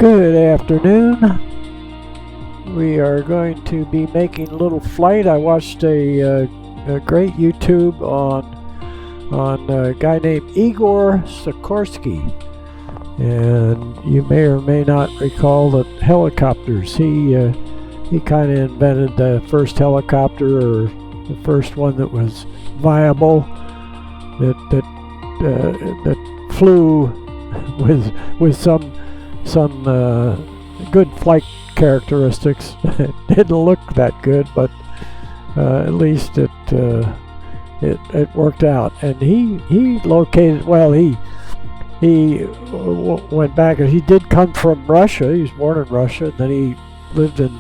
Good afternoon. We are going to be making a little flight. I watched a great YouTube on a guy named Igor Sikorsky, and you may or may not recall that helicopters. He kind of invented the first helicopter, or the first one that was viable, that flew with some good flight characteristics. It didn't look that good, but at least it worked out. And he located, well, he went back, and he did come from Russia. He was born in Russia, and then he lived in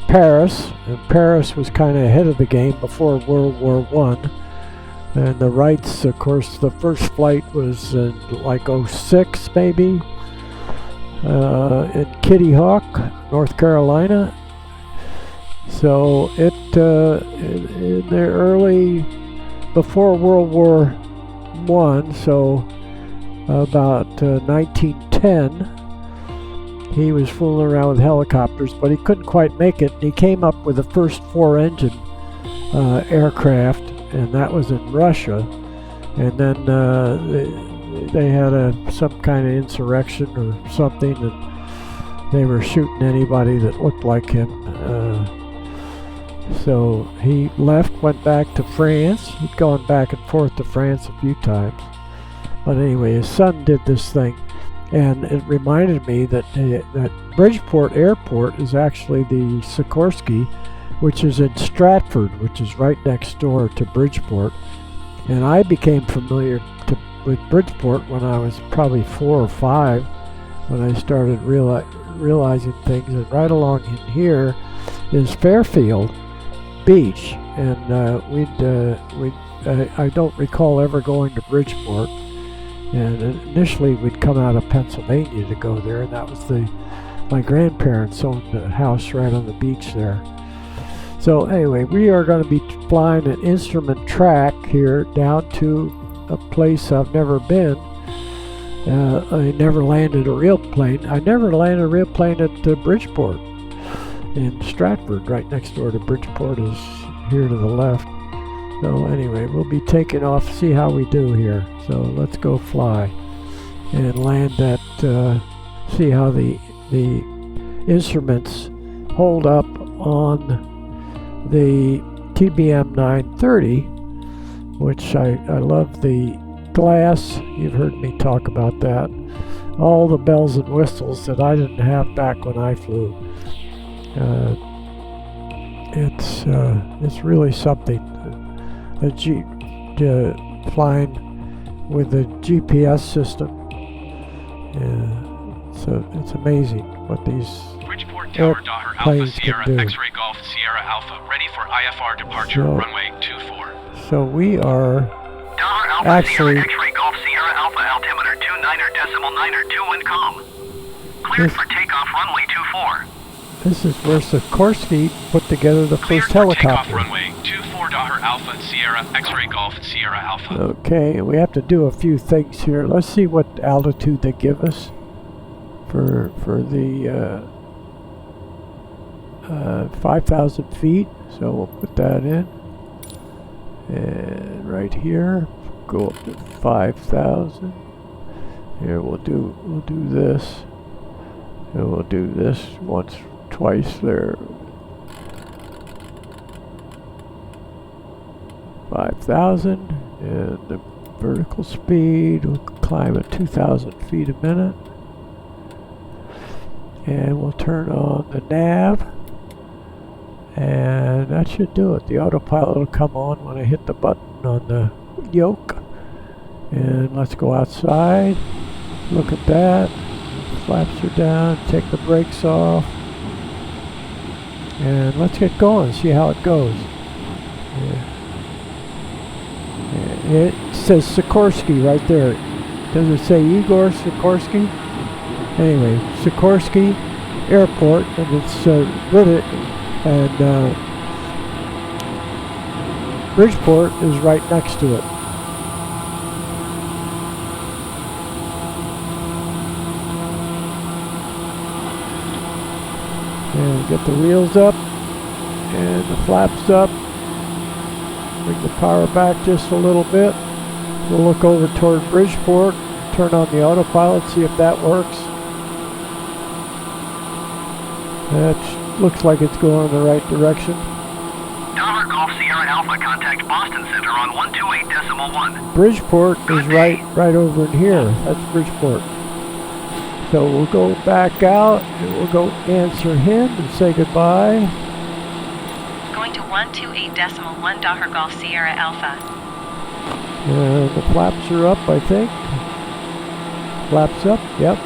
Paris, and Paris was kind of ahead of the game before World War I. And the Wrights, of course, the first flight was in like 06 maybe, in Kitty Hawk, North Carolina. So it in the early, before World War I, so about 1910, he was fooling around with helicopters, but he couldn't quite make it. He came up with the first 4-engine aircraft, and that was in Russia. And then they had some kind of insurrection or something, and they were shooting anybody that looked like him. So he left, went back to France. He'd gone back and forth to France a few times. But anyway, his son did this thing, and it reminded me that Bridgeport Airport is actually the Sikorsky, which is in Stratford, which is right next door to Bridgeport. And I became familiar with Bridgeport when I was probably 4 or 5, when I started realizing things. And right along in here is Fairfield Beach, and I don't recall ever going to Bridgeport. And initially we'd come out of Pennsylvania to go there, and that was my grandparents owned a house right on the beach there. So anyway, we are going to be flying an instrument track here down to a place I've never been. I never landed a real plane. I never landed a real plane at Bridgeport in Stratford. Right next door to Bridgeport is here to the left. So anyway, we'll be taking off, see how we do here. So let's go fly and land at, see how the instruments hold up on the TBM 930, which I love the glass. You've heard me talk about that. All the bells and whistles that I didn't have back when I flew. It's really something. Flying with the GPS system. So it's amazing what these Bridgeport Tower, Daughter Alpha Sierra X-Ray Golf Sierra Alpha, ready for IFR departure, runway 24. So we are Daughter Alpha actually Sierra X-Ray Golf Sierra Alpha, altimeter 29.92 wind calm. Cleared for takeoff, runway 24. This is where Sikorsky put together the first helicopter. Takeoff, runway 24, Daughter Alpha Sierra X-Ray Golf Sierra Alpha. Okay, we have to do a few things here. Let's see what altitude they give us for the 5,000 feet. So we'll put that in, and right here, go up to 5,000. Here we'll do this, and we'll do this twice there. 5,000, and the vertical speed will climb at 2,000 feet a minute. And we'll turn on the nav, and that should do it. The autopilot will come on when I hit the button on the yoke. And let's go outside. Look at that. Flaps are down. Take the brakes off. And let's get going. See how it goes. It says Sikorsky right there. Does it say Igor Sikorsky? Anyway, Sikorsky Airport, and it's with it, and Bridgeport is right next to it. And get the wheels up and the flaps up. Bring the power back just a little bit. We'll look over toward Bridgeport, turn on the autopilot, see if that works. That looks like it's going in the right direction. Dollar Golf Sierra Alpha, contact Boston Center on 128.1. Bridgeport is right over in here. That's Bridgeport. So we'll go back out and we'll go answer him and say goodbye. Going to 128.1 Dollar Golf Sierra Alpha. And the flaps are up, I think. Flaps up, yep.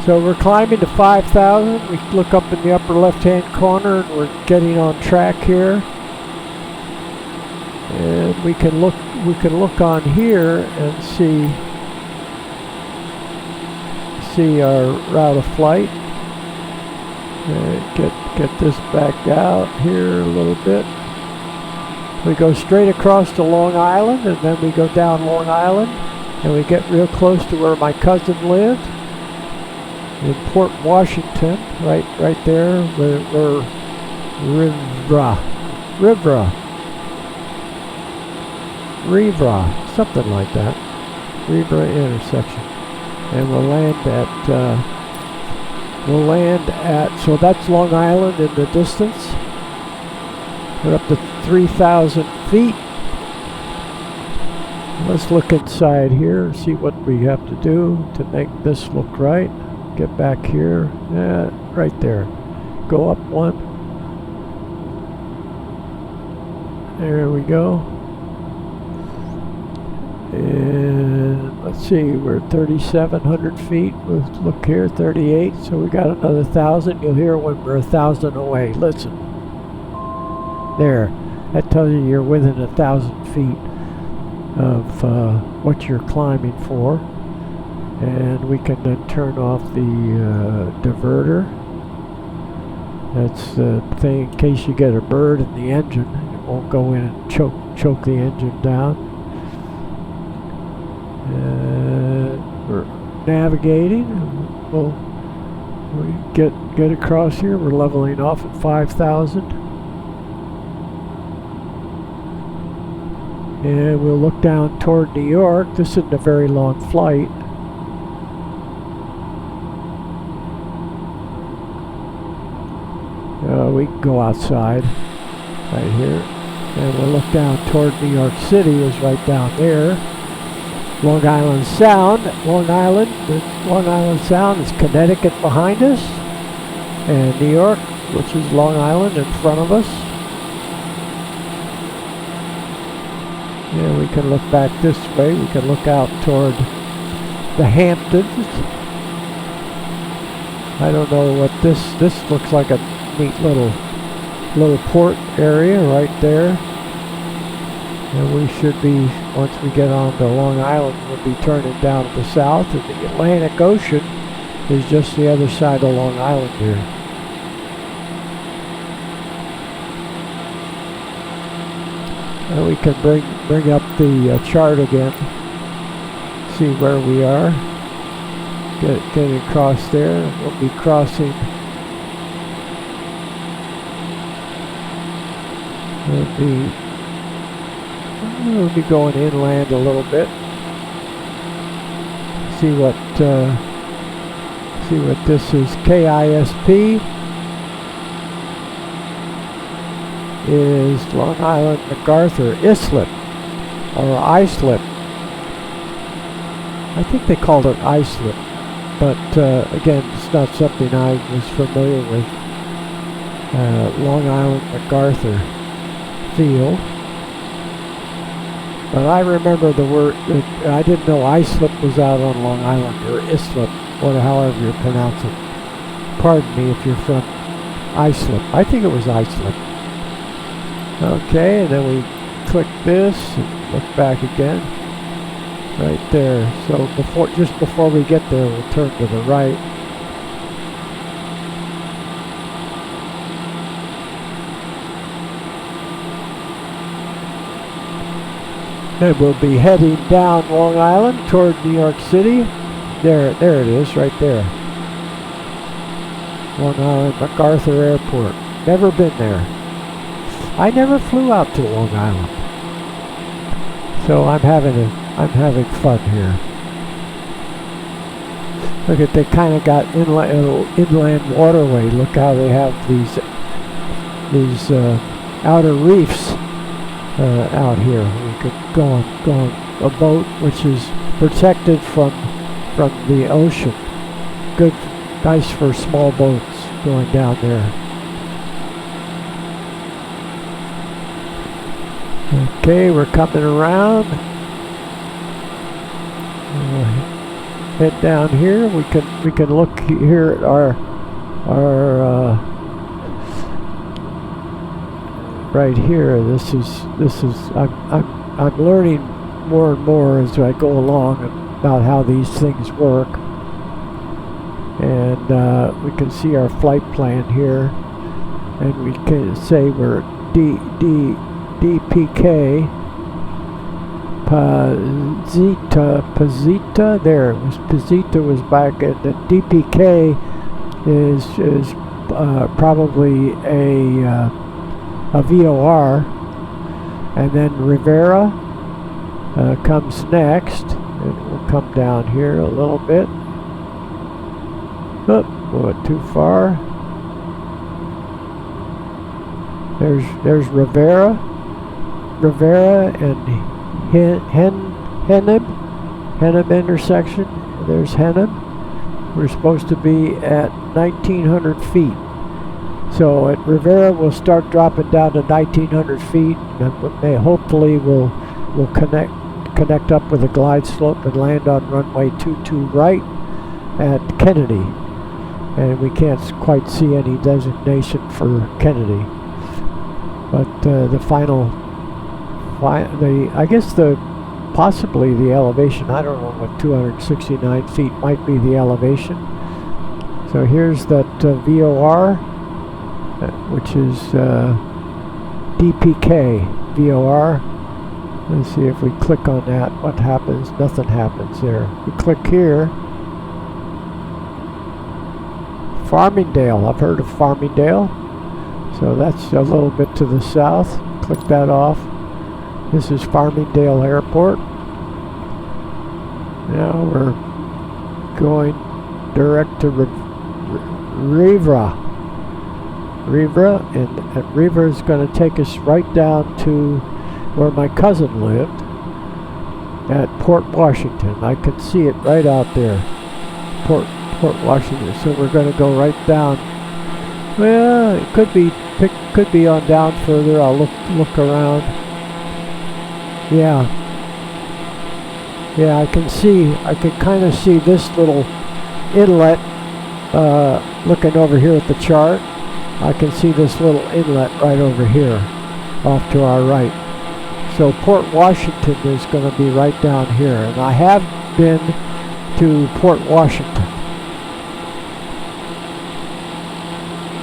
So we're climbing to 5,000. We look up in the upper left-hand corner and we're getting on track here. And we can look on here and see our route of flight. Get this back out here a little bit. We go straight across to Long Island, and then we go down Long Island, and we get real close to where my cousin lived in Port Washington, right there, where Rivra, something like that, Rivra intersection, and we'll land at, so that's Long Island in the distance. We're up to 3,000 feet. Let's look inside here and see what we have to do to make this look right. Get back here, right there. Go up one. There we go. And let's see, we're 3,700 feet. We'll look here, 38. So we got another 1,000. You'll hear when we're 1,000 away. Listen. There. That tells you you're within 1,000 feet of what you're climbing for. And we can then turn off the diverter. That's the thing in case you get a bird in the engine. It won't go in and choke the engine down. We're navigating. We'll get across here. We're leveling off at 5,000. And we'll look down toward New York. This isn't a very long flight. We can go outside right here. And we'll look down toward New York City is right down there. Long Island Sound. Long Island Sound is Connecticut behind us. And New York, which is Long Island, in front of us. Yeah, we can look back this way. We can look out toward the Hamptons. I don't know what this looks like. A neat little port area right there. And we should be, once we get on to Long Island, we'll be turning down to the south, and the Atlantic Ocean is just the other side of Long Island here. And we can bring up the chart again, see where we are. Getting across there. We'll be crossing. We'll be going inland a little bit. See what this is. KISP is Long Island MacArthur Islip or Islip. I think they called it Islip, but again, it's not something I was familiar with. Long Island MacArthur Field. But I remember the word, I didn't know Islip was out on Long Island, or Islip, or however you pronounce it. Pardon me if you're from Islip. I think it was Islip. Okay, and then we click this and look back again. Right there. So just before we get there, we'll turn to the right. And we'll be heading down Long Island toward New York City. There it is, right there. Long Island MacArthur Airport. Never been there. I never flew out to Long Island. So I'm having fun here. Look at, they kind of got inland waterway. Look how they have these outer reefs out here. We could go on a boat which is protected from the ocean. Good, nice for small boats going down there. Okay, we're coming around. Head down here. We can look here at our right here. This is I'm learning more and more as I go along about how these things work. And we can see our flight plan here, and we can say we're DPK Pazita. There, Pazita was back, and the DPK is probably a VOR, and then Rivera comes next, and we'll come down here a little bit. Oh, went too far. There's Rivera and Henneb intersection. There's Henneb. We're supposed to be at 1,900 feet. So at Rivera we'll start dropping down to 1,900 feet, and hopefully we'll connect up with a glide slope and land on runway 22 right at Kennedy. And we can't quite see any designation for Kennedy. But I guess possibly the elevation, I don't know what 269 feet might be the elevation. So here's that VOR, which is DPK VOR. Let's see if we click on that, what happens? Nothing happens there. We click here. Farmingdale, I've heard of Farmingdale. So that's a little bit to the south. Click that off. This is Farmingdale Airport. Now we're going direct to Rivera, and Rivera is going to take us right down to where my cousin lived at Port Washington. I can see it right out there, Port Washington. So we're going to go right down. Well, it could be on down further. I'll look around. Yeah, I can kind of see this little inlet. Looking over here at the chart, I can see this little inlet right over here, off to our right. So Port Washington is going to be right down here, and I have been to Port Washington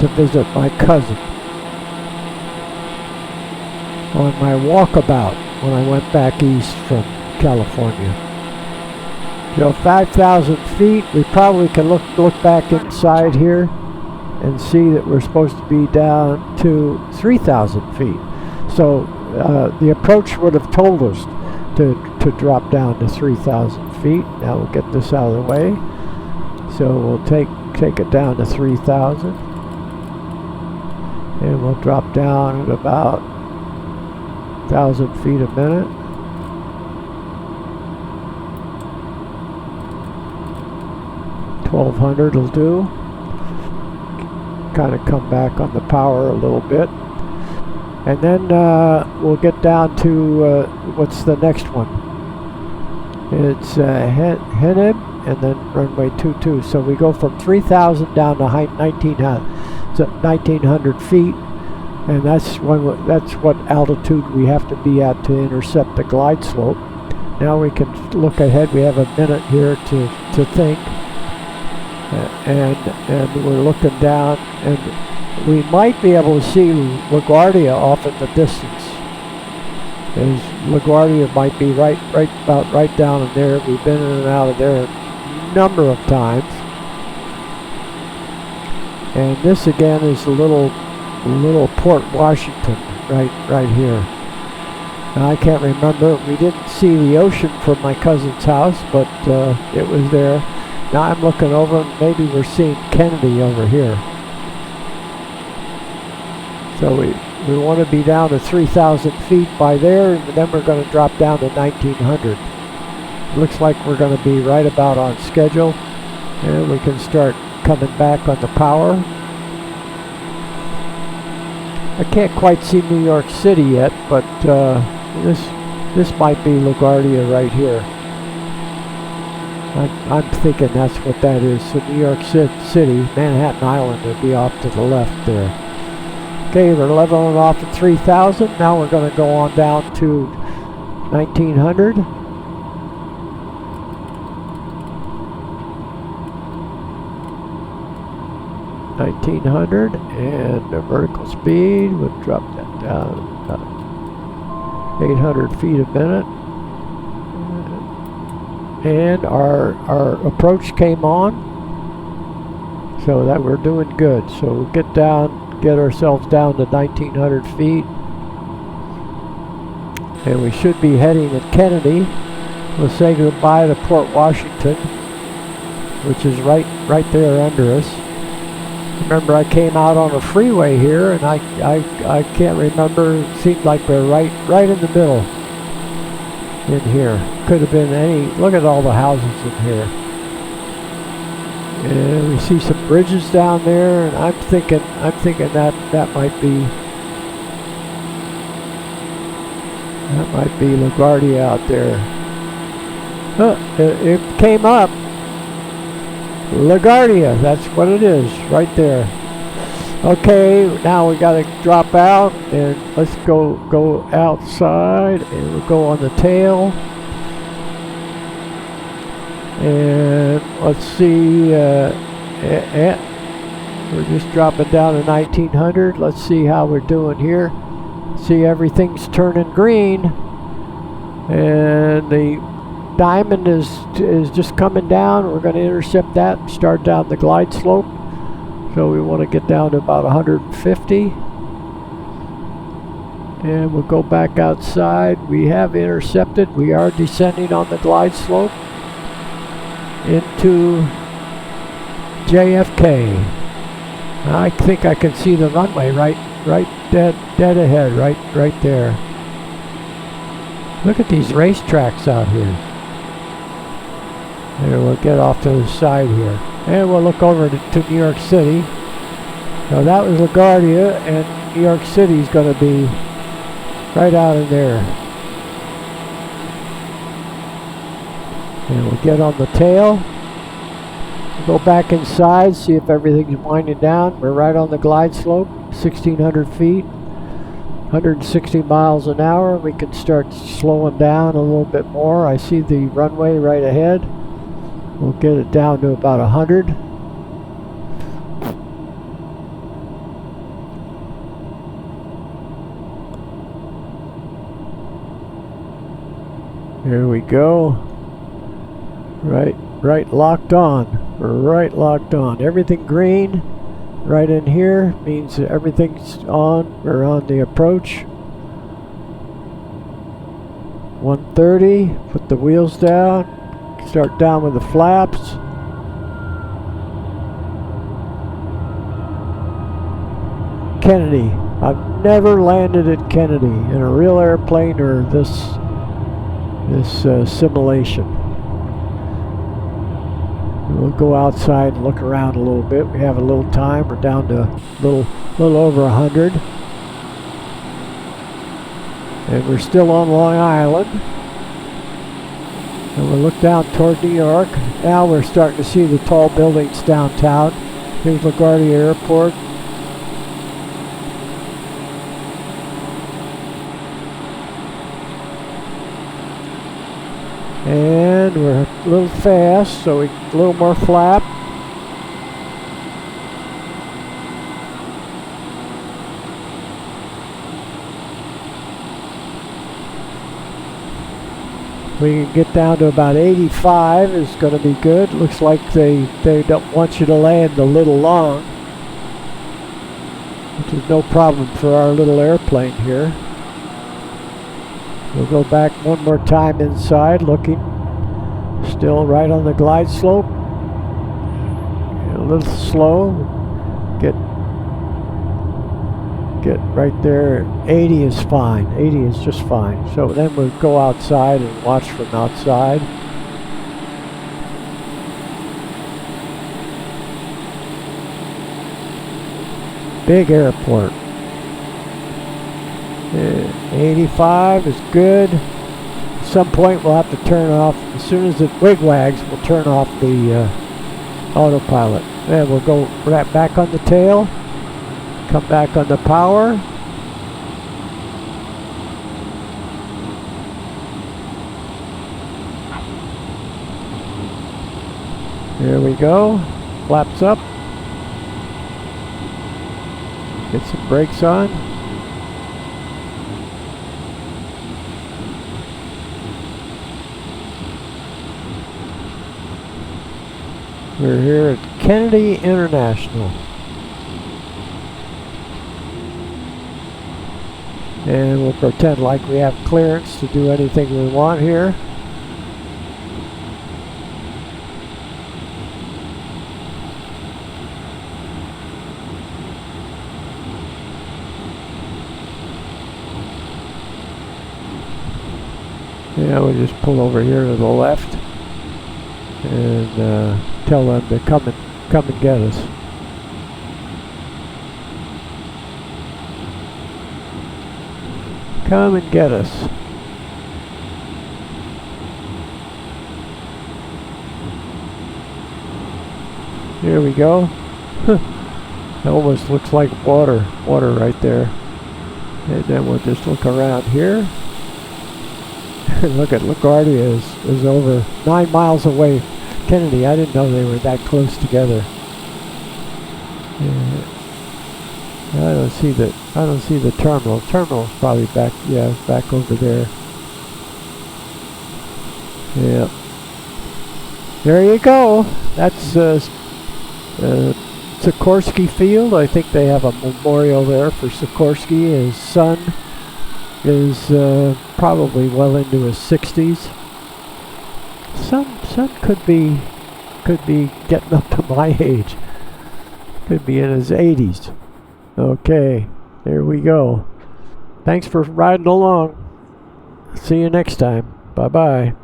to visit my cousin on my walkabout when I went back east from California. So 5,000 feet, we probably can look back inside here and see that we're supposed to be down to 3,000 feet. So the approach would have told us to drop down to 3,000 feet. Now we'll get this out of the way. So we'll take it down to 3,000. And we'll drop down at about 1,000 feet a minute. $1,200 will do. Kind of come back on the power a little bit. And then we'll get down to what's the next one? It's Henneb and then runway 22. So we go from 3,000 down to 1,900 feet. And that's what altitude we have to be at to intercept the glide slope. Now we can look ahead. We have a minute here to think. And we're looking down, and we might be able to see LaGuardia off in the distance. As LaGuardia might be right down in there. We've been in and out of there a number of times. And this again is the little Port Washington right here. And I can't remember. We didn't see the ocean from my cousin's house, but it was there. Now I'm looking over, and maybe we're seeing Kennedy over here. So we want to be down to 3,000 feet by there, and then we're going to drop down to 1,900. Looks like we're going to be right about on schedule, and we can start coming back on the power. I can't quite see New York City yet, but this might be LaGuardia right here. I'm thinking that's what that is. So New York City, Manhattan Island would be off to the left there. Okay, we're leveling off at 3,000. Now we're going to go on down to 1,900. And the vertical speed would drop that down about 800 feet a minute. And our approach came on, so that we're doing good. So we'll get ourselves down to 1,900 feet, and we should be heading at Kennedy. We'll say goodbye to Port Washington, which is right there under us. Remember, I came out on a freeway here, and I can't remember. It seemed like we're right in the middle in here. Could have been any. Look at all the houses in here. And we see some bridges down there, and I'm thinking that might be LaGuardia out there. It came up. LaGuardia, that's what it is, right there. Okay, now we got to drop out, and let's go outside, and we'll go on the tail. And let's see, we're just dropping down to 1,900. Let's see how we're doing here. See, everything's turning green, and the diamond is just coming down. We're going to intercept that and start down the glide slope. So we want to get down to about 150. And we'll go back outside. We have intercepted. We are descending on the glide slope into JFK. I think I can see the runway right dead ahead, right there. Look at these racetracks out here. And we'll get off to the side here. And we'll look over to New York City. Now that was LaGuardia, and New York City is going to be right out in there. And we'll get on the tail. Go back inside, see if everything's winding down. We're right on the glide slope, 1,600 feet, 160 miles an hour. We can start slowing down a little bit more. I see the runway right ahead. We'll get it down to about 100. Here we go. Right locked on. We're right locked on. Everything green right in here means that everything's on. We're on the approach. 130. Put the wheels down. Start down with the flaps. Kennedy. I've never landed at Kennedy in a real airplane or this simulation. We'll go outside and look around a little bit. We have a little time. We're down to a little over 100. And we're still on Long Island. And we'll look down toward New York. Now we're starting to see the tall buildings downtown. Here's LaGuardia Airport. And we're a little fast, so a little more flap. We can get down to about 85 is going to be good. Looks like they don't want you to land a little long. which is no problem for our little airplane here. We'll go back one more time inside, looking. Still right on the glide slope. A little slow. Get right there. 80 is fine. 80 is just fine. So then we'll go outside and watch from outside. Big airport. 85 is good. At some point we'll have to turn off, as soon as it wigwags, we'll turn off the autopilot. And we'll go right back on the tail, come back on the power. There we go, flaps up. Get some brakes on. We're here at Kennedy International. And we'll pretend like we have clearance to do anything we want here. Yeah, we'll just pull over here to the left and tell them to come and get us. Come and get us. Here we go. It almost looks like water right there. And then we'll just look around here. Look at LaGuardia is over 9 miles away. Kennedy, I didn't know they were that close together. Yeah. I don't see the terminal. Terminal's probably back, yeah, back over there. Yeah. There you go. That's Sikorsky Field. I think they have a memorial there for Sikorsky. His son is probably well into his 60s. Son could be getting up to my age. Could be in his 80s. Okay, there we go. Thanks for riding along. See you next time. Bye-bye.